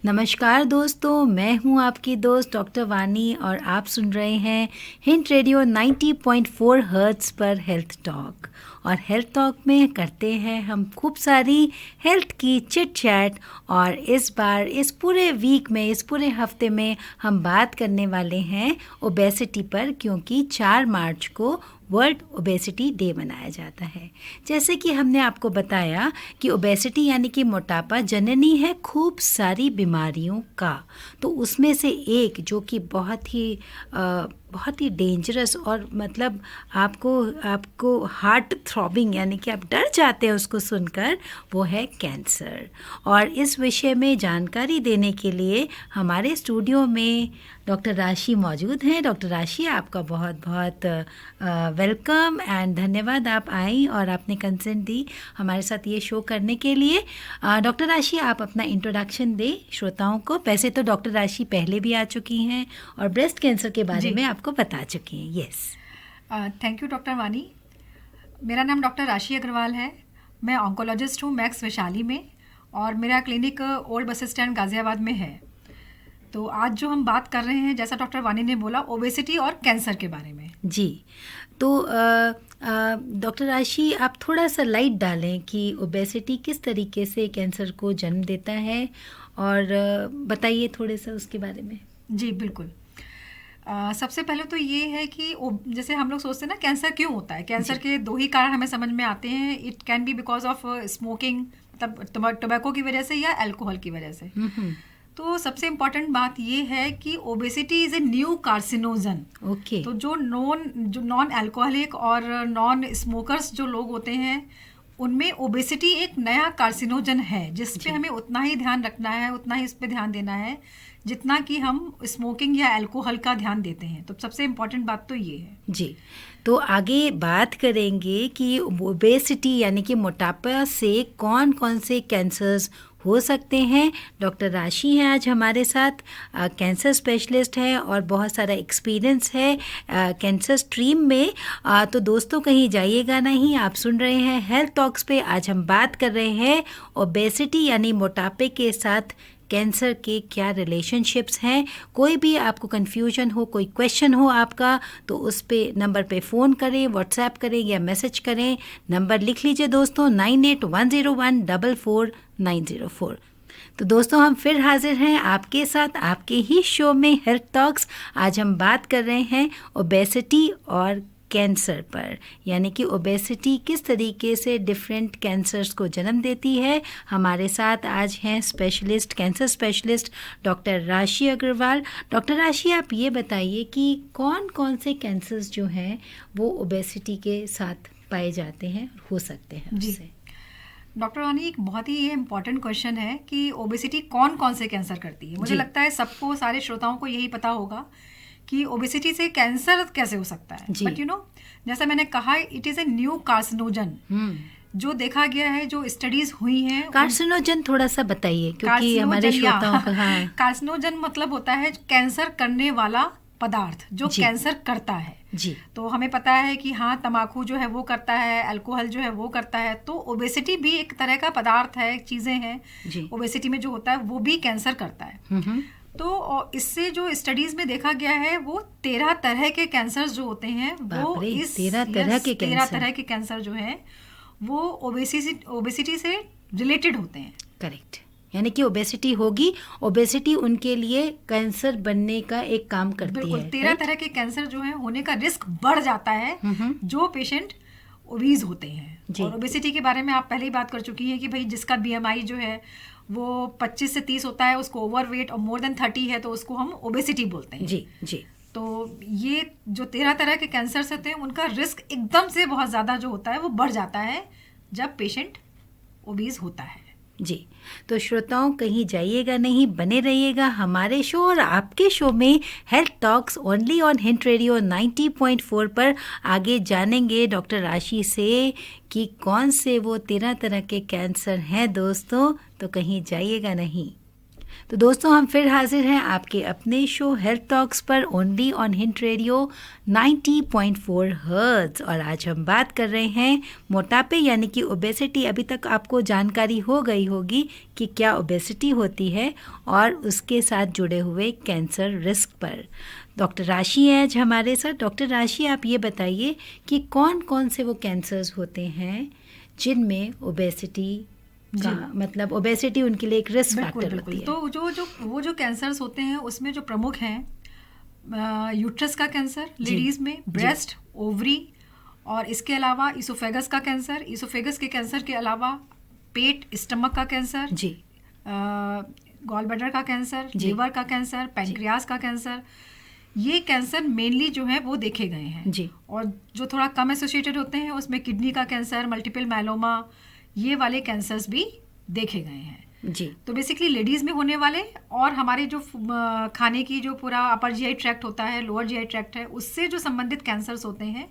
नमस्कार दोस्तों, मैं हूं आपकी दोस्त डॉक्टर वानी और आप सुन रहे हैं हिंट रेडियो 90.4 हर्ट्ज़ पर हेल्थ टॉक। और हेल्थ टॉक में करते हैं हम खूब सारी हेल्थ की चिट चैट। और इस बार इस पूरे वीक में, इस पूरे हफ्ते में हम बात करने वाले हैं ओबेसिटी पर, क्योंकि 4 मार्च को वर्ल्ड ओबेसिटी डे मनाया जाता है। जैसे कि हमने आपको बताया कि ओबेसिटी यानी कि मोटापा जननी है खूब सारी बीमारियों का। तो उसमें से एक जो कि बहुत ही डेंजरस और मतलब आपको हार्ट थ्रॉबिंग यानी कि आप डर जाते हैं उसको सुनकर, वो है कैंसर। और इस विषय में जानकारी देने के लिए हमारे स्टूडियो में डॉक्टर राशि मौजूद हैं। डॉक्टर राशि, आपका बहुत बहुत वेलकम एंड धन्यवाद, आप आई और आपने कंसेंट दी हमारे साथ ये शो करने के लिए। डॉक्टर राशि, आप अपना इंट्रोडक्शन दें श्रोताओं को। वैसे तो डॉक्टर राशि पहले भी आ चुकी हैं और ब्रेस्ट कैंसर के बारे में आपको बता चुकी हैं। यस, थैंक यू डॉक्टर वानी। मेरा नाम डॉक्टर राशि अग्रवाल है। मैं ऑन्कोलॉजिस्ट हूँ मैक्स वैशाली में, और मेरा clinic old bus stand Ghaziabad में है। तो आज जो हम बात कर रहे हैं, जैसा डॉक्टर वानी ने बोला, ओबेसिटी और कैंसर के बारे में। जी। तो डॉक्टर राशि, आप थोड़ा सा लाइट डालें कि ओबेसिटी किस तरीके से कैंसर को जन्म देता है, और बताइए थोड़े सा उसके बारे में। जी बिल्कुल। सबसे पहले तो ये है कि जैसे हम लोग सोचते हैं ना, कैंसर क्यों होता है। कैंसर के 2 ही कारण हमें समझ में आते हैं। It can be because of smoking, मतलब टोबैको की वजह से या अल्कोहल की वजह से। तो सबसे इम्पॉर्टेंट बात ये है कि obesity is a new carcinogen. Okay. तो जो नॉन अल्कोहलिक और नॉन स्मोकर्स जो लोग होते हैं, उनमें ओबेसिटी एक नया कार्सिनोजन है, जिस पे हमें उतना ही ध्यान रखना है, उतना ही इस पे ध्यान देना है जितना कि हम स्मोकिंग या अल्कोहल का ध्यान देते हैं। तो सबसे इम्पॉर्टेंट बात तो ये है। जी, तो आगे बात करेंगे कि ओबेसिटी यानी कि मोटापा से कौन कौन से कैंसर्स हो सकते हैं। डॉक्टर राशि हैं आज हमारे साथ, कैंसर स्पेशलिस्ट है और बहुत सारा एक्सपीरियंस है कैंसर स्ट्रीम में। तो दोस्तों, कहीं जाइएगा नहीं, आप सुन रहे हैं हेल्थ टॉक्स पे। आज हम बात कर रहे हैं ओबेसिटी यानी मोटापे के साथ कैंसर के क्या रिलेशनशिप्स हैं। कोई भी आपको कन्फ्यूजन हो, कोई क्वेश्चन हो आपका, तो उस पे नंबर पे फ़ोन करें, व्हाट्सएप करें या मैसेज करें। नंबर लिख लीजिए दोस्तों, 9810144904। तो दोस्तों, हम फिर हाजिर हैं आपके साथ आपके ही शो में हेल्थ टॉक्स। आज हम बात कर रहे हैं ओबेसिटी और कैंसर पर, यानी कि ओबेसिटी किस तरीके से डिफरेंट कैंसर्स को जन्म देती है। हमारे साथ आज हैं स्पेशलिस्ट, कैंसर स्पेशलिस्ट डॉक्टर राशि अग्रवाल। डॉक्टर राशि, आप ये बताइए कि कौन कौन से कैंसर्स जो हैं वो ओबेसिटी के साथ पाए जाते हैं, हो सकते हैं उससे। डॉक्टर वानी, एक बहुत ही ये इम्पॉर्टेंट क्वेश्चन है कि ओबेसिटी कौन कौन से कैंसर करती है। मुझे लगता है सबको, सारे श्रोताओं को यही पता होगा कि ओबेसिटी से कैंसर कैसे हो सकता है। बट जैसा मैंने कहा, it is a new carcinogen जो देखा गया है, जो स्टडीज हुई हैं। कार्सिनोजन थोड़ा सा बताइए, क्योंकि हमारे श्रोताओं का। हाँ, कार्सिनोजन मतलब होता है कैंसर करने वाला पदार्थ जो कैंसर करता है। जी। तो हमें पता है कि हाँ, तम्बाकू जो है वो करता है, अल्कोहल जो है वो करता है। तो ओबेसिटी भी एक तरह का पदार्थ है, चीज़ें हैं ओबेसिटी में जो होता है, वो भी कैंसर करता है। तो इससे जो स्टडीज में देखा गया है, वो 13 तरह के कैंसर जो होते हैं, वो इस 13 तरह के कैंसर जो है वो ओबेसिटी से रिलेटेड होते हैं। करेक्ट, यानी कि ओबेसिटी होगी, ओबेसिटी उनके लिए कैंसर बनने का एक काम करती है। 13 तरह के कैंसर जो है होने का रिस्क बढ़ जाता है जो पेशेंट ओबीज होते हैं। और ओबेसिटी के बारे में आप पहले ही बात कर चुकी हैं कि भाई जिसका BMI जो है वो 25 से 30 होता है, उसको ओवरवेट, और मोर देन 30 है तो उसको हम ओबेसिटी बोलते हैं। जी जी। तो ये जो 13 तरह के कैंसर्स होते हैं, उनका रिस्क एकदम से बहुत ज़्यादा जो होता है वो बढ़ जाता है जब पेशेंट ओबीज होता है। जी, तो श्रोताओं, कहीं जाइएगा नहीं, बने रहिएगा हमारे शो और आपके शो में health talks only on hint radio 90.4 पर। आगे जानेंगे डॉक्टर राशि से कि कौन से वो 13 तरह के कैंसर हैं दोस्तों, तो कहीं जाइएगा नहीं। तो दोस्तों हम फिर हाजिर हैं आपके अपने शो हेल्थ टॉक्स पर only on hint radio 90.4 hertz. और आज हम बात कर रहे हैं मोटापे यानी कि ओबेसिटी। अभी तक आपको जानकारी हो गई होगी कि क्या ओबेसिटी होती है और उसके साथ जुड़े हुए कैंसर रिस्क पर। डॉक्टर राशि हैं आज हमारे साथ। डॉक्टर राशि, आप ये बताइए कि कौन कौन से वो कैंसर्स होते हैं जिनमें ओबेसिटी का मतलब ओबेसिटी उनके लिए एक रिस्क फैक्टर होती है। तो जो कैंसर्स होते हैं उसमें जो प्रमुख हैं यूट्रस का कैंसर लेडीज में, ब्रेस्ट, ओवरी, और इसके अलावा इसोफेगस का कैंसर, इसोफेगस के कैंसर के अलावा पेट स्टमक का कैंसर, गॉल ब्लैडर का कैंसर, लीवर का कैंसर, पैंक्रियास का कैंसर, ये कैंसर मेनली जो है वो देखे गए हैं जी। और जो थोड़ा कम एसोसिएटेड होते हैं उसमें किडनी का कैंसर, मल्टीपल मायलोमा, ये वाले कैंसर्स भी देखे गए हैं जी। तो बेसिकली लेडीज में होने वाले और हमारे जो खाने की जो पूरा अपर जीआई ट्रैक्ट होता है, लोअर जीआई ट्रैक्ट है, उससे जो संबंधित कैंसर्स होते हैं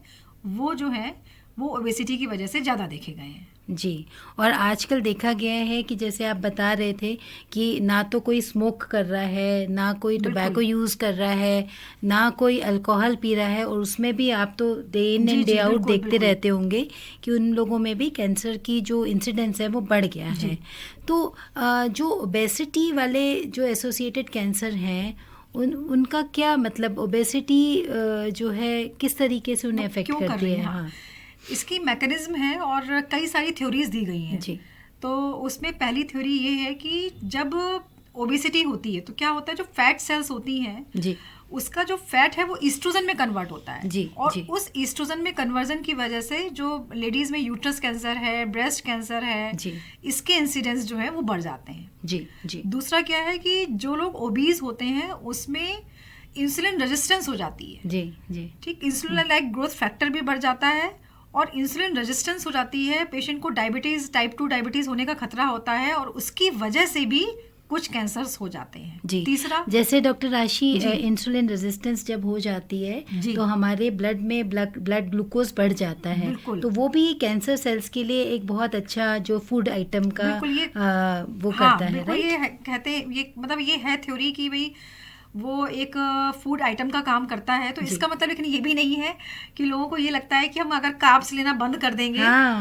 वो जो है वो ओबेसिटी की वजह से ज़्यादा देखे गए हैं जी। और आजकल देखा गया है कि जैसे आप बता रहे थे कि ना तो कोई स्मोक कर रहा है, ना कोई टोबैको यूज़ कर रहा है, ना कोई अल्कोहल पी रहा है, और उसमें भी आप तो day in and day out देखते रहते होंगे कि उन लोगों में भी कैंसर की जो इंसिडेंस है वो बढ़ गया है। तो जो ओबेसिटी वाले जो एसोसिएटेड कैंसर हैं उनका क्या मतलब, ओबेसिटी जो है किस तरीके से उन्हें अफेक्ट करती है? हाँ, इसकी मैकेनिज्म है और कई सारी थ्योरीज दी गई हैं जी। तो उसमें पहली थ्योरी ये है कि जब ओबेसिटी होती है तो क्या होता है, जो फैट सेल्स होती हैं जी, उसका जो फैट है वो ईस्ट्रोजन में कन्वर्ट होता है जी, और जी। उस ईस्ट्रोजन में कन्वर्जन की वजह से जो लेडीज में यूट्रस कैंसर है, ब्रेस्ट कैंसर है जी, इसके इंसिडेंस जो है वो बढ़ जाते हैं जी जी। दूसरा क्या है कि जो लोग ओबीज होते हैं उसमें इंसुलिन रेजिस्टेंस हो जाती है जी जी, ठीक। इंसुलिन लाइक ग्रोथ फैक्टर भी बढ़ जाता है और इंसुलिन रेजिस्टेंस हो जाती है। पेशेंट को डायबिटीज़, टाइप 2 डायबिटीज़ होने का खतरा होता है और उसकी वजह से भी कुछ कैंसर्स हो जाते हैं जी। तीसरा, जैसे डॉक्टर राशि इंसुलिन रेजिस्टेंस जब हो जाती है तो हमारे ब्लड में ब्लड ग्लूकोज बढ़ जाता है, तो वो भी कैंसर सेल्स के लिए एक बहुत अच्छा जो फूड आइटम का वो करता है, राइट? ये कहते हैं, ये मतलब ये है थ्योरी कि भाई वो एक फूड आइटम का काम करता है। तो इसका मतलब लेकिन ये भी नहीं है कि लोगों को ये लगता है कि हम अगर कार्ब्स लेना बंद कर देंगे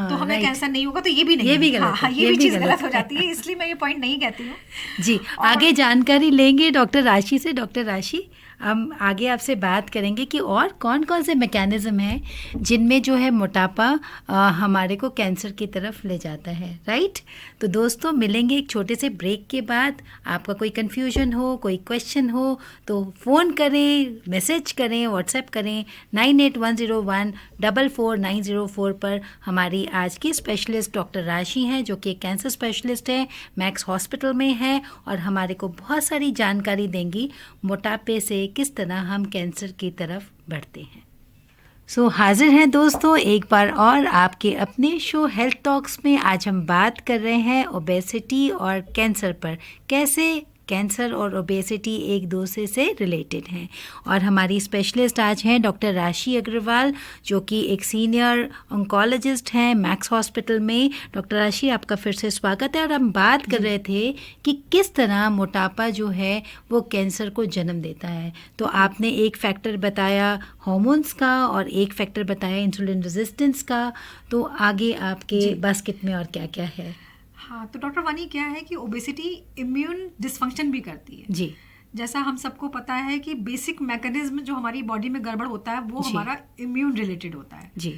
तो हमें कैंसर नहीं होगा, तो ये भी नहीं, ये भी गलत है, ये भी चीज़ गलत हो जाती है। इसलिए मैं ये पॉइंट नहीं कहती हूँ जी। आगे जानकारी लेंगे डॉक्टर राशि से। डॉक्टर राशि, हम आगे आपसे बात करेंगे कि और कौन कौन से मैकेनिज्म हैं जिनमें जो है मोटापा हमारे को कैंसर की तरफ ले जाता है, राइट? तो दोस्तों मिलेंगे एक छोटे से ब्रेक के बाद। आपका कोई कन्फ्यूजन हो, कोई क्वेश्चन हो तो फ़ोन करें, मैसेज करें, व्हाट्सएप करें 9810144904 पर। हमारी आज की स्पेशलिस्ट डॉक्टर राशि हैं जो कि कैंसर स्पेशलिस्ट हैं, मैक्स हॉस्पिटल में हैं और हमारे को बहुत सारी जानकारी देंगी मोटापे से किस तरह हम कैंसर की तरफ बढ़ते हैं। हाजिर हैं दोस्तों एक बार और आपके अपने शो हेल्थ टॉक्स में। आज हम बात कर रहे हैं ओबेसिटी और कैंसर पर, कैसे कैंसर और ओबेसिटी एक दूसरे से रिलेटेड हैं। और हमारी स्पेशलिस्ट आज हैं डॉक्टर राशि अग्रवाल जो कि एक सीनियर ऑन्कोलॉजिस्ट हैं मैक्स हॉस्पिटल में। डॉक्टर राशि, आपका फिर से स्वागत है। और हम बात कर रहे थे कि किस तरह मोटापा जो है वो कैंसर को जन्म देता है। तो आपने एक फैक्टर बताया हार्मोन्स का और एक फैक्टर बताया इंसुलिन रेजिस्टेंस का। तो आगे आपके बास्केट में और क्या क्या है? हाँ, तो डॉक्टर वानी क्या है कि ओबेसिटी इम्यून डिसफंक्शन भी करती है जी। जैसा हम सबको पता है कि बेसिक मैकेनिज्म जो हमारी बॉडी में गड़बड़ होता है वो हमारा इम्यून रिलेटेड होता है जी।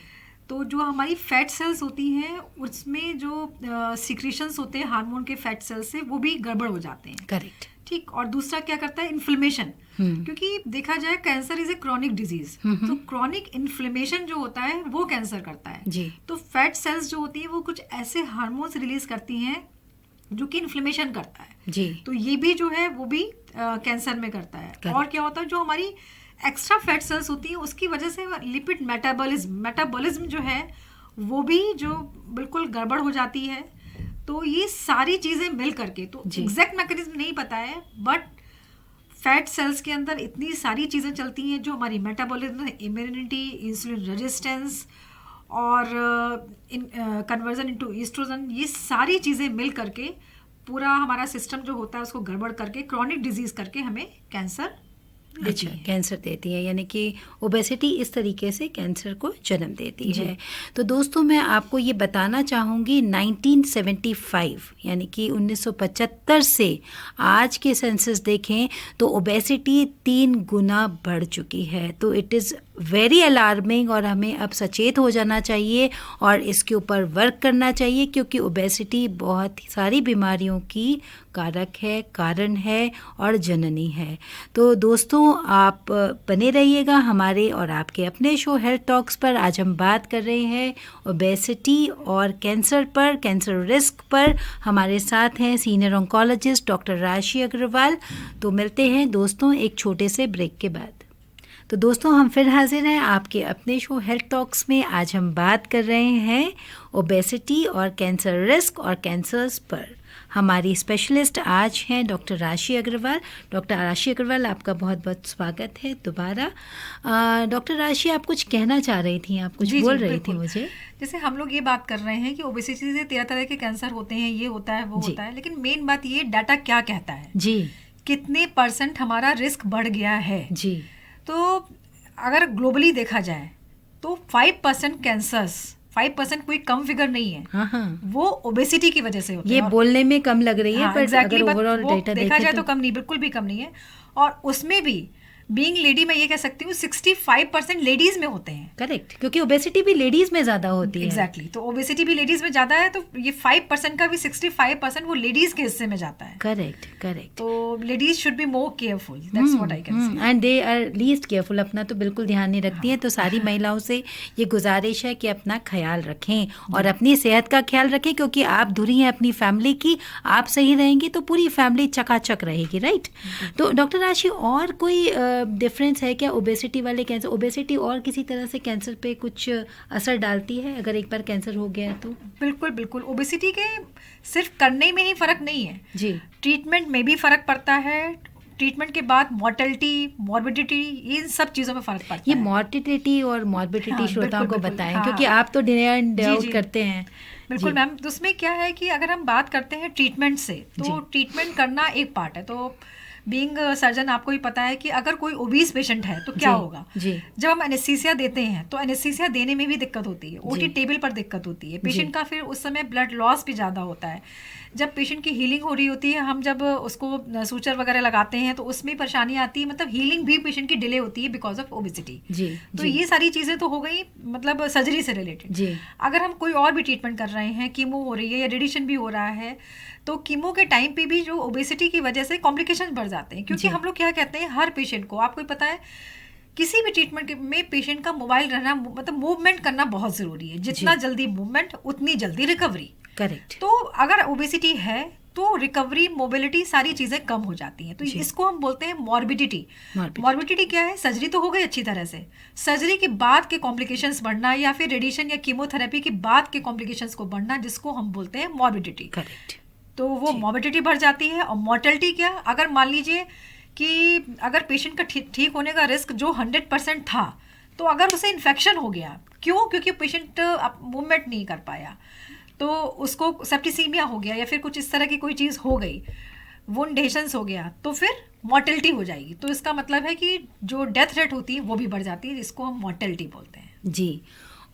तो जो हमारी फैट सेल्स होती हैं उसमें जो सिक्रीशंस होते हैं हार्मोन के फैट सेल्स से, वो भी गड़बड़ हो जाते हैं, करेक्ट, ठीक। और दूसरा क्या करता है, इन्फ्लेमेशन, क्योंकि देखा जाए cancer is a chronic disease, तो क्रॉनिक इन्फ्लेमेशन जो होता है वो कैंसर करता है जी। तो फैट सेल्स जो होती है वो कुछ ऐसे हार्मोन्स रिलीज करती हैं जो कि इन्फ्लेमेशन करता है जी। तो ये भी जो है वो भी कैंसर में करता है। और क्या होता है, जो हमारी एक्स्ट्रा फैट सेल्स होती है उसकी वजह से लिपिड मेटाबॉलिज्म जो है वो भी जो बिल्कुल गड़बड़ हो जाती है। तो ये सारी चीज़ें मिल करके, तो एग्जैक्ट मैकेनिज्म नहीं पता है, बट फैट सेल्स के अंदर इतनी सारी चीज़ें चलती हैं जो हमारी मेटाबॉलिज्म, इम्यूनिटी, इंसुलिन रेजिस्टेंस और कन्वर्जन इनटू ईस्ट्रोजन, ये सारी चीज़ें मिल करके पूरा हमारा सिस्टम जो होता है उसको गड़बड़ करके क्रॉनिक डिजीज करके हमें कैंसर अच्छा, कैंसर देती है, यानी कि ओबेसिटी इस तरीके से कैंसर को जन्म देती है। तो दोस्तों मैं आपको ये बताना चाहूँगी 1975 यानी कि 1975 से आज के सेंसस देखें तो ओबेसिटी 3 गुना बढ़ चुकी है। तो इट इज़ वेरी अलार्मिंग और हमें अब सचेत हो जाना चाहिए और इसके ऊपर वर्क करना चाहिए, क्योंकि ओबेसिटी बहुत सारी बीमारियों की कारक है, कारण है और जननी है। तो दोस्तों आप बने रहिएगा हमारे और आपके अपने शो हेल्थ टॉक्स पर। आज हम बात कर रहे हैं ओबेसिटी और कैंसर पर, कैंसर रिस्क पर। हमारे साथ हैं सीनियर ऑन्कोलॉजिस्ट डॉक्टर राशि अग्रवाल। तो मिलते हैं दोस्तों एक छोटे से ब्रेक के बाद। तो दोस्तों हम फिर हाजिर हैं आपके अपने शो हेल्थ टॉक्स में। आज हम बात कर रहे हैं ओबेसिटी और कैंसर रिस्क और कैंसर्स पर। हमारी स्पेशलिस्ट आज हैं डॉक्टर राशि अग्रवाल। डॉक्टर राशि अग्रवाल आपका बहुत बहुत स्वागत है दोबारा। डॉक्टर राशि आप कुछ कहना चाह रही थी, आप कुछ बोल रही थी मुझे। जैसे हम लोग ये बात कर रहे हैं कि ओबेसिटी से 13 तरह के कैंसर होते हैं, ये होता है वो होता है, लेकिन मेन बात ये डाटा क्या कहता है जी, कितने % हमारा रिस्क बढ़ गया है जी। तो अगर ग्लोबली देखा जाए तो 5% कैंसर्स, 5% कोई कम फिगर नहीं है। हाँ। वो ओबेसिटी की वजह से होते हैं। ये बोलने में कम लग रही है, हाँ, पर exactly, अगर ओवरऑल डेटा देखा जाए तो कम नहीं, बिल्कुल भी कम नहीं है। और उसमें भी बीइंग लेडी मैं ये कह सकती हूँ 65% लेडीज में होते हैं। करेक्ट, क्योंकि ओबेसिटी भी लेडीज में ज्यादा होती है। एग्जैक्टली, तो ओबेसिटी भी लेडीज में ज्यादा है, तो ये 5% का भी 65% वो लेडीज के हिस्से में जाता है। Correct correct. तो ladies should be more careful, that's what I can say. And they are least careful, अपना तो बिल्कुल ध्यान नहीं रखती हैं। तो सारी महिलाओं से ये गुजारिश है कि अपना ख्याल रखें और अपनी सेहत का ख्याल रखें, क्योंकि आप धुरी हैं अपनी फैमिली की। आप सही रहेंगी तो पूरी फैमिली चकाचक रहेगी, राइट। तो डॉक्टर राशि और कोई डिफरेंस है क्या ओबेसिटी वाले कैंसर? ओबेसिटी और किसी तरह से कैंसर पे कुछ असर डालती है अगर एक बार कैंसर हो गया है तो? बिल्कुल बिल्कुल, ओबेसिटी के सिर्फ करने में ही फर्क नहीं है जी, ट्रीटमेंट में भी फर्क पड़ता है। ट्रीटमेंट के बाद मोर्टेलिटी, मॉर्बिडिटी, इन सब चीज़ों में फर्क पड़ता है। ये मोर्टिलिटी और मॉर्बिडिटी श्रोताओं को बताएं, हाँ, क्योंकि आप तो डाउट करते हैं। बिल्कुल मैम, तो उसमें क्या है कि अगर हम बात करते हैं ट्रीटमेंट से, तो ट्रीटमेंट करना एक पार्ट है। तो बीइंग सर्जन आपको ही पता है कि अगर कोई ओबीस पेशेंट है तो क्या होगा जी। जब हम एनेस्थीसिया देते हैं तो एनेस्थीसिया देने में भी दिक्कत होती है, ओटी टेबल पर दिक्कत होती है पेशेंट का, फिर उस समय ब्लड लॉस भी ज़्यादा होता है। जब पेशेंट की हीलिंग हो रही होती है, हम जब उसको सूचर वगैरह लगाते हैं तो उसमें परेशानी आती है, मतलब हीलिंग भी पेशेंट की डिले होती है बिकॉज ऑफ ओबेसिटी जी। तो ये सारी चीज़ें तो हो गई मतलब सर्जरी से रिलेटेड जी। अगर हम कोई और भी ट्रीटमेंट कर रहे हैं, कीमो हो रही है या रेडिएशन भी हो रहा है, तो कीमो के टाइम पे भी जो ओबेसिटी की वजह से कॉम्प्लिकेशन बढ़ जाते हैं। क्योंकि हम लोग क्या कहते हैं, हर पेशेंट को, आपको पता है किसी भी ट्रीटमेंट में पेशेंट का मोबाइल रहना, मतलब मूवमेंट करना बहुत ज़रूरी है। जितना जल्दी मूवमेंट उतनी जल्दी रिकवरी। करेक्ट। तो अगर ओबेसिटी है तो रिकवरी, मोबिलिटी, सारी चीज़ें कम हो जाती हैं। तो इसको हम बोलते हैं मॉर्बिडिटी। मॉर्बिडिटी क्या है? सर्जरी तो हो गई अच्छी तरह से, सर्जरी के बाद के कॉम्प्लिकेशंस बढ़ना या फिर रेडिएशन या कीमोथेरेपी के बाद के कॉम्प्लिकेशंस को बढ़ना, जिसको हम बोलते हैं मॉर्बिडिटी। करेक्ट। तो वो मॉर्बिडिटी बढ़ जाती है। और मोर्टेलिटी क्या? अगर मान लीजिए कि अगर पेशेंट का ठीक होने का रिस्क जो 100% था, तो अगर उसे इन्फेक्शन हो गया, क्यों? क्योंकि पेशेंट मूवमेंट नहीं कर पाया, तो उसको सेप्टिसीमिया हो गया या फिर कुछ इस तरह की कोई चीज़ हो गई, वुंडेशंस हो गया, तो फिर मोर्टेलिटी हो जाएगी। तो इसका मतलब है कि जो डेथ रेट होती है वो भी बढ़ जाती है, जिसको हम मोर्टेलिटी बोलते हैं जी।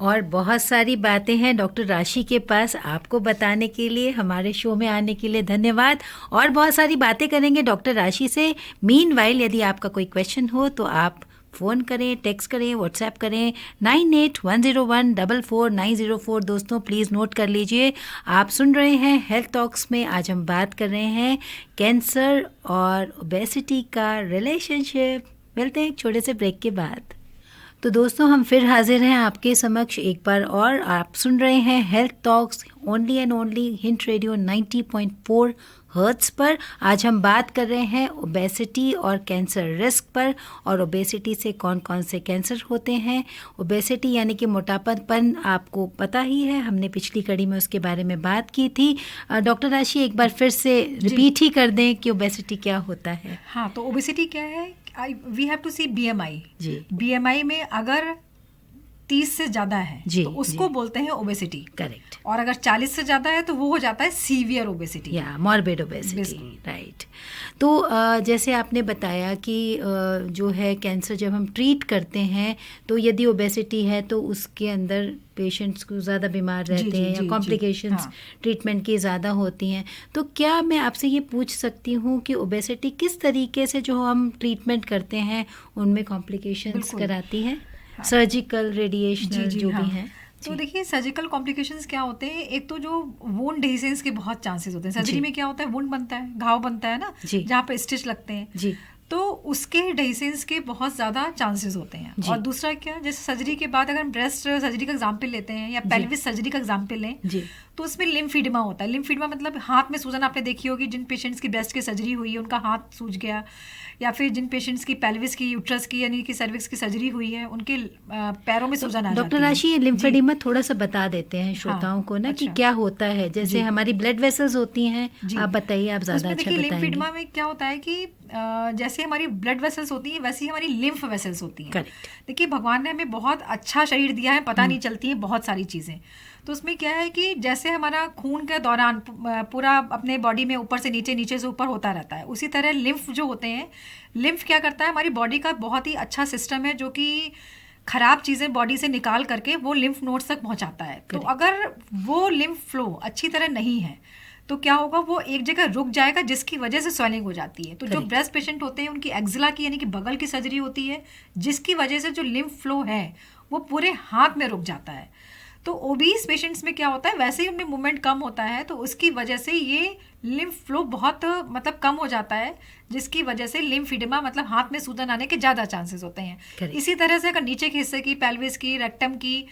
और बहुत सारी बातें हैं डॉक्टर राशि के पास आपको बताने के लिए। हमारे शो में आने के लिए धन्यवाद। और बहुत सारी बातें करेंगे डॉक्टर राशि से। मीनवाइल यदि आपका कोई क्वेश्चन हो तो आप फ़ोन करें, टेक्स्ट करें, व्हाट्सएप करें 9810144904। दोस्तों प्लीज़ नोट कर लीजिए। आप सुन रहे हैं हेल्थ टॉक्स में। आज हम बात कर रहे हैं कैंसर और ओबेसिटी का रिलेशनशिप। मिलते हैं एक छोटे से ब्रेक के बाद। तो दोस्तों हम फिर हाजिर हैं आपके समक्ष एक बार और। आप सुन रहे हैं health talks only and only hint radio 90.4 hertz पर। आज हम बात कर रहे हैं ओबेसिटी और कैंसर रिस्क पर, और ओबेसिटी से कौन कौन से कैंसर होते हैं। ओबेसिटी यानी कि मोटापापन आपको पता ही है, हमने पिछली कड़ी में उसके बारे में बात की थी। डॉक्टर राशि एक बार फिर से रिपीट ही कर दें कि ओबेसिटी क्या होता है। हाँ, तो ओबेसिटी क्या है? We have to see BMI जी। BMI में अगर 30 से ज्यादा है तो उसको बोलते हैं ओबेसिटी। करेक्ट। और अगर 40 से ज्यादा है तो वो हो जाता है सीवियर ओबेसिटी या मॉर्बिड ओबेसिटी। राइट। तो जैसे आपने बताया कि जो है कैंसर जब हम ट्रीट करते हैं तो यदि ओबेसिटी है तो उसके अंदर पेशेंट्स को ज़्यादा बीमार रहते हैं या कॉम्प्लिकेशंस ट्रीटमेंट की ज़्यादा होती हैं। तो क्या मैं आपसे ये पूछ सकती हूँ कि ओबेसिटी किस तरीके से जो हम ट्रीटमेंट करते हैं उनमें कॉम्प्लिकेशंस कराती है? सर्जिकल, रेडिएशनल जो भी हैं। तो देखिए सर्जिकल कॉम्प्लिकेशंस क्या होते हैं, एक तो जो वुंड डिसीज के बहुत चांसेस होते हैं। सर्जरी में क्या होता है, वुंड बनता है, घाव बनता है ना, जहाँ पे स्टिच लगते हैं जी, तो उसके डिसीज के बहुत ज़्यादा चांसेस होते हैं। और दूसरा क्या, जैसे सर्जरी के बाद अगर हम ब्रेस्ट सर्जरी का एग्जाम्पल लेते हैं या पेल्विस सर्जरी का एग्जाम्पल लें तो उसमें लिम्फीडिमा होता है। लिम्फीडिमा मतलब हाथ में सूजन आपने देखी होगी, जिन पेशेंट्स की ब्रेस्ट की सर्जरी हुई है उनका हाथ सूज गया, या फिर जिन पेशेंट्स की पेल्विस की, यूट्रस की यानी कि सर्विक्स की सर्जरी हुई है उनके पैरों में सूजन आ जाती है। डॉक्टर राशि लिम्फेडिमा थोड़ा सा बता देते हैं श्रोताओं को ना कि क्या होता है। जैसे हमारी ब्लड वेसल्स होती हैं, आप बताइए, आप ज़्यादा अच्छा बताएंगे। लिम्फेडिमा में क्या होता है कि जैसे हमारी ब्लड वेसल्स होती हैं वैसी हमारी लिम्फ वेसल्स होती हैं। देखिए भगवान ने हमें बहुत अच्छा शरीर दिया है, पता नहीं चलती है बहुत सारी चीज़ें। तो उसमें क्या है कि जैसे हमारा खून के दौरान पूरा अपने बॉडी में ऊपर से नीचे, नीचे से ऊपर होता रहता है, उसी तरह लिम्फ जो होते हैं, लिम्फ क्या करता है, हमारी बॉडी का बहुत ही अच्छा सिस्टम है जो कि खराब चीज़ें बॉडी से निकाल करके वो लिम्फ नोड्स तक पहुंचाता है। तो अगर वो लिम्फ फ्लो अच्छी तरह नहीं है तो क्या होगा, वो एक जगह रुक जाएगा जिसकी वजह से स्वेलिंग हो जाती है। तो जो ब्रेस्ट पेशेंट होते हैं उनकी एक्जिला की यानी कि बगल की सर्जरी होती है, जिसकी वजह से जो लिम्फ फ्लो है वो पूरे हाथ में रुक जाता है। तो ओबीस पेशेंट्स में क्या होता है, वैसे ही उनमें मूवमेंट कम होता है तो उसकी वजह से ये लिम्फ फ्लो बहुत मतलब कम हो जाता है, जिसकी वजह से लिम्फीडिमा मतलब हाथ में सूजन आने के ज़्यादा चांसेस होते हैं। इसी तरह से अगर नीचे के हिस्से की, पेल्विस की, रेक्टम की,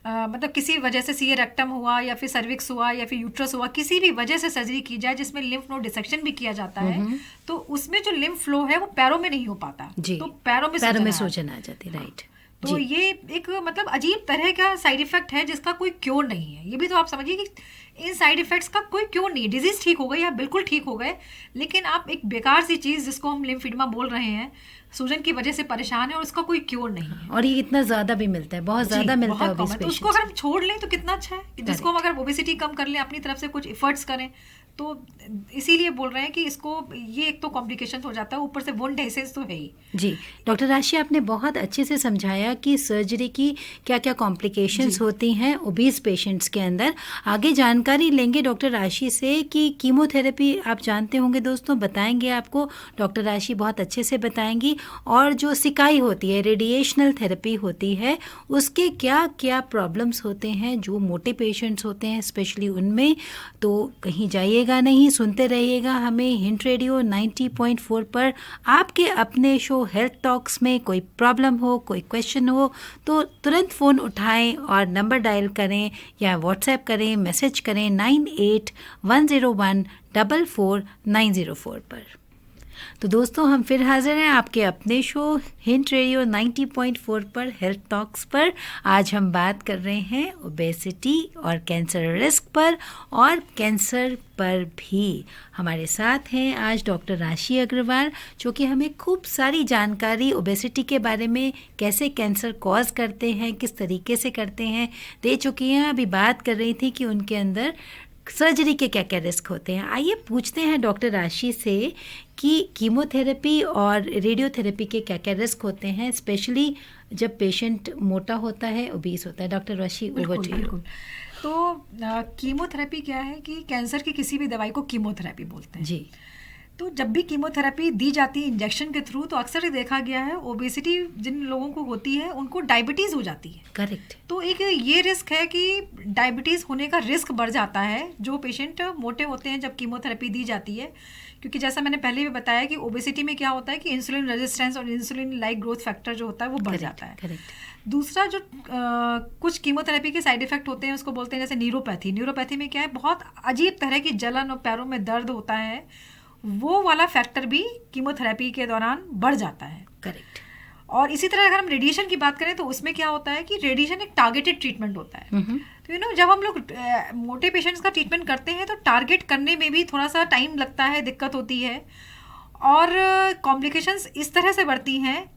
मतलब किसी वजह से सीए रेक्टम हुआ या फिर सर्विक्स हुआ या फिर यूट्रस हुआ, किसी भी वजह से सर्जरी की जाए जिसमें लिम्फ नोड डिसेक्शन भी किया जाता है, तो उसमें जो लिम्फ फ्लो है वो पैरों में नहीं हो पाता, तो पैरों में सूजन आ जाती। राइट। तो ये एक मतलब अजीब तरह का साइड इफेक्ट है जिसका कोई क्योर नहीं है। ये भी तो आप समझिए कि इन साइड इफेक्ट्स का कोई क्योर नहीं है। डिजीज ठीक हो गई या बिल्कुल ठीक हो गए, लेकिन आप एक बेकार सी चीज़ जिसको हम लिम्फीडिमा बोल रहे हैं, सूजन की वजह से परेशान है और उसका कोई क्योर नहीं है। और ये इतना ज़्यादा भी मिलता है, बहुत ज़्यादा मिलता है। तो उसको अगर हम छोड़ लें तो कितना अच्छा है। जिसको हम अगर ओबेसिटी कम कर लें, अपनी तरफ से कुछ एफर्ट्स करें, तो इसीलिए बोल रहे हैं कि इसको ये एक तो कॉम्प्लिकेशन हो जाता है, ऊपर से वुंड डिसीज तो है ही। जी डॉक्टर राशि, आपने बहुत अच्छे से समझाया कि सर्जरी की क्या क्या कॉम्प्लिकेशंस होती हैं ओबीस पेशेंट्स के अंदर। आगे जानकारी लेंगे डॉक्टर राशि से कि कीमोथेरेपी आप जानते होंगे दोस्तों, बताएंगे आपको, डॉक्टर राशि बहुत अच्छे से बताएंगी। और जो सिकाई होती है, रेडिएशनल थेरेपी होती है, उसके क्या क्या प्रॉब्लम्स होते हैं जो मोटे पेशेंट्स होते हैं स्पेशली उनमें। तो कहीं जाइएगा नहीं, सुनते रहिएगा हमें हिंट रेडियो 90.4 पर। आपके अपने शो हेल्थ टॉक्स में कोई प्रॉब्लम हो, कोई क्वेश्चन हो तो तुरंत फ़ोन उठाएं और नंबर डायल करें या व्हाट्सएप करें, मैसेज करें 9810144904 पर। तो दोस्तों हम फिर हाजिर हैं आपके अपने शो हिंट रेडियो 90.4 पर, हेल्थ टॉक्स पर। आज हम बात कर रहे हैं ओबेसिटी और कैंसर रिस्क पर, और कैंसर पर भी हमारे साथ हैं आज डॉक्टर राशि अग्रवाल, जो कि हमें खूब सारी जानकारी ओबेसिटी के बारे में, कैसे कैंसर कॉज करते हैं, किस तरीके से करते हैं, दे चुकी हैं। अभी बात कर रही थी कि उनके अंदर सर्जरी के क्या क्या रिस्क होते हैं। आइए पूछते हैं डॉक्टर राशि से कि कीमोथेरेपी और रेडियोथेरेपी के क्या क्या रिस्क होते हैं, स्पेशली जब पेशेंट मोटा होता है, ओबीस होता है। डॉक्टर राशि, ओवर टू यू। तो कीमोथेरेपी क्या है कि कैंसर की किसी भी दवाई को कीमोथेरेपी बोलते हैं जी। तो जब भी कीमोथेरेपी दी जाती है इंजेक्शन के थ्रू, तो अक्सर ये देखा गया है ओबेसिटी जिन लोगों को होती है उनको डायबिटीज़ हो जाती है। करेक्ट। तो एक ये रिस्क है कि डायबिटीज़ होने का रिस्क बढ़ जाता है जो पेशेंट मोटे होते हैं जब कीमोथेरेपी दी जाती है, क्योंकि जैसा मैंने पहले भी बताया कि ओबेसिटी में क्या होता है कि इंसुलिन रेजिस्टेंस और इंसुलिन लाइक ग्रोथ फैक्टर जो होता है वो बढ़ जाता है। करेक्ट। दूसरा जो कुछ कीमोथेरेपी के साइड इफेक्ट होते हैं उसको बोलते हैं जैसे न्यूरोपैथी। न्यूरोपैथी में क्या है, बहुत अजीब तरह की जलन और पैरों में दर्द होता है, वो वाला फैक्टर भी कीमोथेरेपी के दौरान बढ़ जाता है। करेक्ट। और इसी तरह अगर हम रेडिएशन की बात करें तो उसमें क्या होता है कि रेडिएशन एक टारगेटेड ट्रीटमेंट होता है। तो जब हम लोग मोटे पेशेंट्स का ट्रीटमेंट करते हैं तो टारगेट करने में भी थोड़ा सा टाइम लगता है, दिक्कत होती है, और कॉम्प्लिकेशंस इस तरह से बढ़ती हैं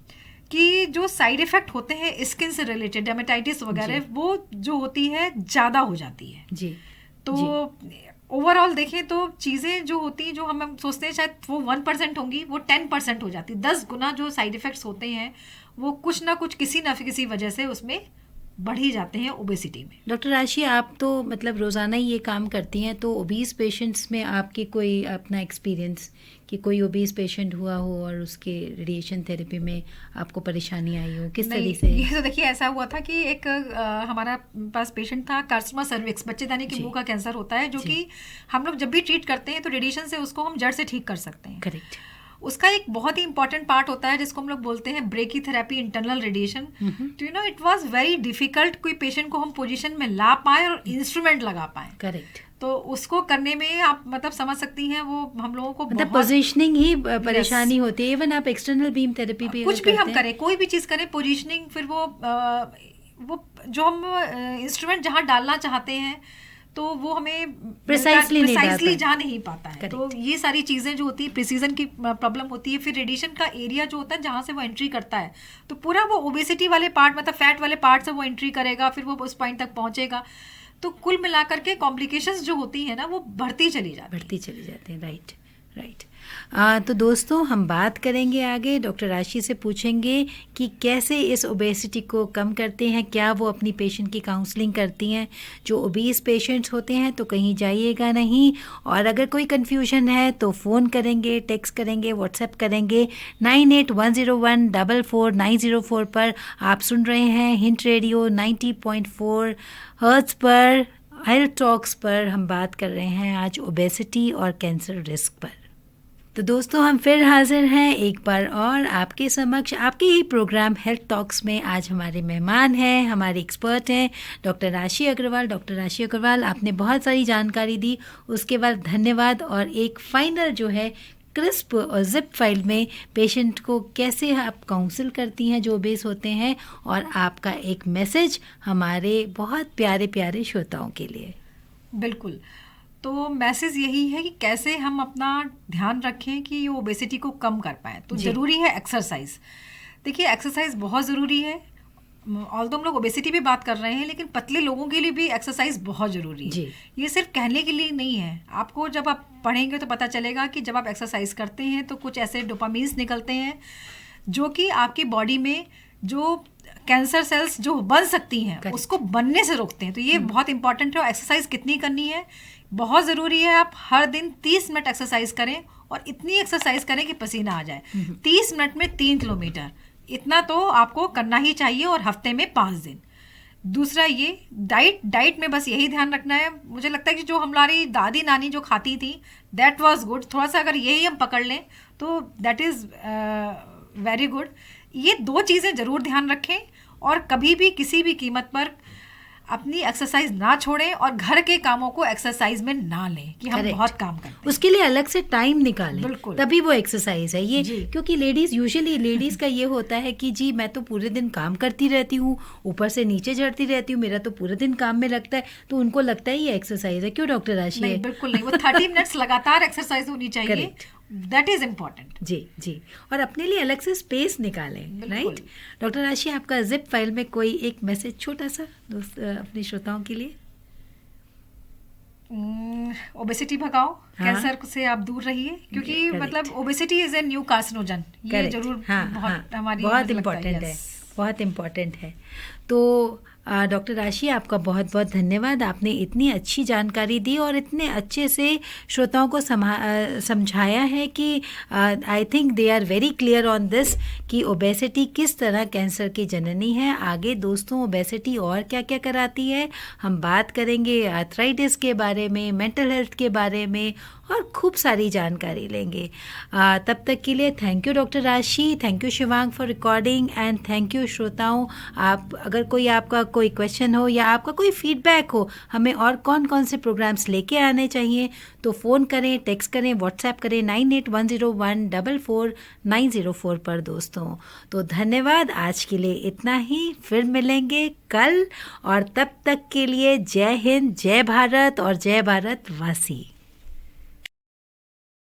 कि जो साइड इफेक्ट होते हैं स्किन से रिलेटेड, डर्मेटाइटिस वगैरह, वो जो होती है ज़्यादा हो जाती है जी। तो ओवरऑल देखें तो चीज़ें जो होती हैं, जो हम सोचते हैं शायद वो 1% होंगी, वो 10% हो जाती है। 10 गुना जो साइड इफ़ेक्ट्स होते हैं वो कुछ ना कुछ किसी न किसी वजह से उसमें बढ़ ही जाते हैं ओबेसिटी में। डॉक्टर राशि, आप तो मतलब रोज़ाना ही ये काम करती हैं, तो ओबीस पेशेंट्स में आपकी कोई अपना एक्सपीरियंस कि कोई ओबीस पेशेंट हुआ हो और उसके रेडिएशन थेरेपी में आपको परेशानी आई हो, किस तरह से? ये तो देखिए ऐसा हुआ था कि एक हमारा पास पेशेंट था, कार्सिनोमा सर्विक्स, बच्चेदानी के मुंह का कैंसर होता है, जो कि हम लोग जब भी ट्रीट करते हैं तो रेडिएशन से उसको हम जड़ से ठीक कर सकते हैं। करेक्ट। उसका एक बहुत ही इंपॉर्टेंट पार्ट होता है जिसको हम लोग बोलते हैं ब्रेकीथेरेपी, इंटरनल रेडिएशन। तो you know it was very difficult कोई पेशेंट को हम पोजीशन में ला पाए और इंस्ट्रूमेंट लगा पाए। करेक्ट। तो उसको करने में आप मतलब समझ सकती हैं वो हम लोगों को मतलब पोजीशनिंग ही परेशानी होती है। इवन आप एक्सटर्नल बीम थेरेपी भी कुछ भी हम करें, कोई भी चीज़ करें, पोजीशनिंग, फिर वो जो हम इंस्ट्रूमेंट जहाँ डालना चाहते हैं तो वो हमें प्रिसाइसली जा नहीं पाता है। तो ये सारी चीज़ें जो होती है, प्रिसीजन की प्रॉब्लम होती है। फिर रेडिएशन का एरिया जो होता है जहाँ से वो एंट्री करता है, तो पूरा वो ओबेसिटी वाले पार्ट, मतलब फैट वाले पार्ट से वो एंट्री करेगा, फिर वो उस पॉइंट तक पहुँचेगा। तो कुल मिलाकर के कॉम्प्लिकेशंस जो होती है ना वो बढ़ती चली जाती हैं। राइट। तो दोस्तों, हम बात करेंगे आगे, डॉक्टर राशि से पूछेंगे कि कैसे इस ओबेसिटी को कम करते हैं, क्या वो अपनी पेशेंट की काउंसलिंग करती हैं। जो ओबीस पेशेंट्स होते हैं तो कहीं जाइएगा नहीं, और अगर कोई कन्फ्यूजन है तो फ़ोन करेंगे, टेक्स्ट करेंगे, व्हाट्सएप करेंगे 9810144904 पर। आप सुन रहे हैं हिंट रेडियो 90.4 हर्ट्ज़ पर। हेल्थ टॉक्स पर हम बात कर रहे हैं आज ओबेसिटी और कैंसर रिस्क पर। तो दोस्तों, हम फिर हाजिर हैं एक बार और आपके समक्ष, आपके ही प्रोग्राम हेल्थ टॉक्स में। आज हमारे मेहमान हैं, हमारे एक्सपर्ट हैं डॉक्टर राशि अग्रवाल। डॉक्टर राशि अग्रवाल, आपने बहुत सारी जानकारी दी, उसके बाद धन्यवाद। और एक फाइनल जो है क्रिस्प और जिप फाइल में पेशेंट को कैसे आप काउंसिल करती हैं जो ओबेस होते हैं, और आपका एक मैसेज हमारे बहुत प्यारे प्यारे श्रोताओं के लिए। बिल्कुल, तो मैसेज यही है कि कैसे हम अपना ध्यान रखें कि ये ओबेसिटी को कम कर पाएँ। तो ज़रूरी है एक्सरसाइज। देखिए एक्सरसाइज बहुत ज़रूरी है। ऑल्दो हम लोग ओबेसिटी पे बात कर रहे हैं, लेकिन पतले लोगों के लिए भी एक्सरसाइज बहुत ज़रूरी है। ये सिर्फ कहने के लिए नहीं है। आपको जब आप पढ़ेंगे तो पता चलेगा कि जब आप एक्सरसाइज करते हैं तो कुछ ऐसे डोपामीन्स निकलते हैं जो कि आपकी बॉडी में जो कैंसर सेल्स जो बन सकती हैं उसको बनने से रोकते हैं। तो ये बहुत इंपॉर्टेंट है। एक्सरसाइज कितनी करनी है, बहुत ज़रूरी है। आप हर दिन 30 मिनट एक्सरसाइज करें, और इतनी एक्सरसाइज करें कि पसीना आ जाए। 30 मिनट में 3 किलोमीटर, इतना तो आपको करना ही चाहिए, और हफ्ते में 5 दिन। दूसरा ये डाइट में बस यही ध्यान रखना है। मुझे लगता है कि जो हमारी दादी नानी जो खाती थी दैट वाज गुड। थोड़ा सा अगर यही हम पकड़ लें तो दैट इज़ वेरी गुड। ये 2 चीज़ें ज़रूर ध्यान रखें, और कभी भी किसी भी कीमत पर अपनी एक्सरसाइज ना छोड़ें, और घर के कामों को एक्सरसाइज में ना लें कि हम बहुत काम करते हैं। उसके लिए अलग से टाइम निकालें, बिल्कुल, तभी वो एक्सरसाइज है ये। क्योंकि यूजुअली लेडीज़ का ये होता है कि जी मैं तो पूरे दिन काम करती रहती हूँ, ऊपर से नीचे चढ़ती रहती हूँ, मेरा तो पूरे दिन काम में लगता है, तो उनको लगता है ये एक्सरसाइज है। क्यों डॉक्टर राशि? नहीं, बिल्कुल नहीं। वो 30 मिनट्स लगातार एक्सरसाइज होनी चाहिए। That is important. जी, और अपने लिए अलग से स्पेस निकालें। राइट डॉक्टर राशि, आपका जिप फाइल में कोई एक मैसेज छोटा सा दोस्त अपने श्रोताओं के लिए? ओबेसिटी भगाओ, कैंसर से आप दूर रहिए, क्योंकि मतलब obesity is a new carcinogen. ये जरूर हमारी बहुत इम्पोर्टेंट है, बहुत इम्पोर्टेंट है। तो डॉक्टर राशि, आपका बहुत बहुत धन्यवाद। आपने इतनी अच्छी जानकारी दी और इतने अच्छे से श्रोताओं को समझाया है कि I think they are very clear on this कि ओबेसिटी किस तरह कैंसर की जननी है। आगे दोस्तों ओबेसिटी और क्या क्या कराती है हम बात करेंगे, आर्थराइटिस के बारे में, मेंटल हेल्थ के बारे में, और खूब सारी जानकारी लेंगे। तब तक के लिए थैंक यू डॉक्टर राशि, thank you Shivang for recording, and thank you श्रोताओं। आप अगर आपका कोई क्वेश्चन हो या आपका कोई फीडबैक हो, हमें और कौन कौन से प्रोग्राम्स लेके आने चाहिए, तो फ़ोन करें, टेक्स्ट करें, व्हाट्सएप करें 9810144904 पर दोस्तों। तो धन्यवाद, आज के लिए इतना ही। फिर मिलेंगे कल, और तब तक के लिए जय हिंद, जय भारत और जय भारत वासी।